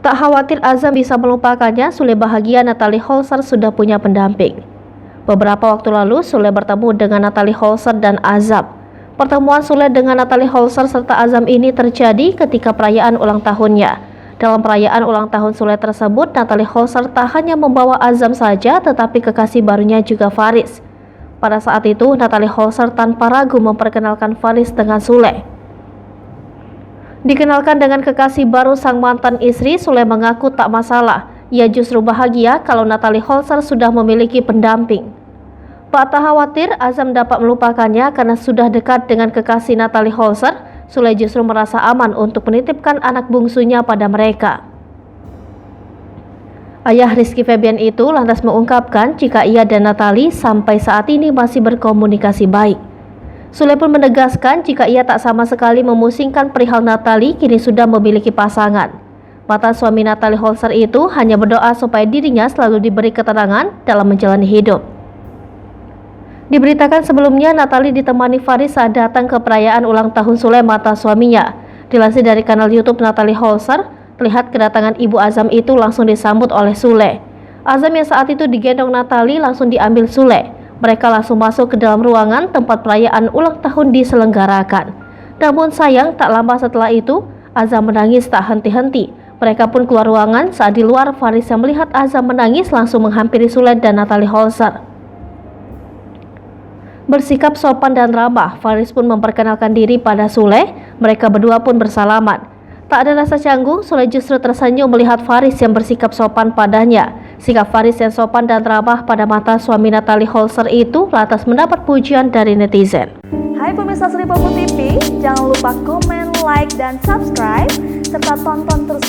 Tak khawatir Azam bisa melupakannya, Sule bahagia Natalie Holzer sudah punya pendamping. Beberapa waktu lalu, Sule bertemu dengan Natalie Holzer dan Azam. Pertemuan Sule dengan Natalie Holzer serta Azam ini terjadi ketika perayaan ulang tahunnya. Dalam perayaan ulang tahun Sule tersebut, Natalie Holzer tak hanya membawa Azam saja, tetapi kekasih barunya juga Faris. Pada saat itu, Natalie Holzer tanpa ragu memperkenalkan Faris dengan Sule. Dikenalkan dengan kekasih baru sang mantan istri, Sule mengaku tak masalah. Ia justru bahagia kalau Natalie Holzer sudah memiliki pendamping. Tak khawatir Azam dapat melupakannya karena sudah dekat dengan kekasih Natalie Holzer, Sule justru merasa aman untuk menitipkan anak bungsunya pada mereka. Ayah Rizky Febian itu lantas mengungkapkan jika ia dan Natalie sampai saat ini masih berkomunikasi baik. Sule pun menegaskan jika ia tak sama sekali memusingkan perihal Natalie kini sudah memiliki pasangan. Mantan suami Natalie Holzer itu hanya berdoa supaya dirinya selalu diberi ketenangan dalam menjalani hidup. Diberitakan sebelumnya Natalie ditemani Faris saat datang ke perayaan ulang tahun Sule mantan suaminya. Dilansir dari kanal YouTube Natalie Holzer, terlihat kedatangan ibu Azam itu langsung disambut oleh Sule. Azam yang saat itu digendong Natalie langsung diambil Sule. Mereka langsung masuk ke dalam ruangan tempat perayaan ulang tahun diselenggarakan. Namun sayang, tak lama setelah itu, Azam menangis tak henti-henti. Mereka pun keluar ruangan. Saat di luar, Faris yang melihat Azam menangis langsung menghampiri Sule dan Natalie Holzer. Bersikap sopan dan ramah, Faris pun memperkenalkan diri pada Sule. Mereka berdua pun bersalaman. Tak ada rasa canggung, Sule justru tersenyum melihat Faris yang bersikap sopan padanya. Sikap Faris yang sopan dan ramah pada mantan suami Natalie Holzer itu lantas mendapat pujian dari netizen. Hai pemirsa Sri Popo TV, jangan lupa komen, like, dan subscribe, serta tonton terus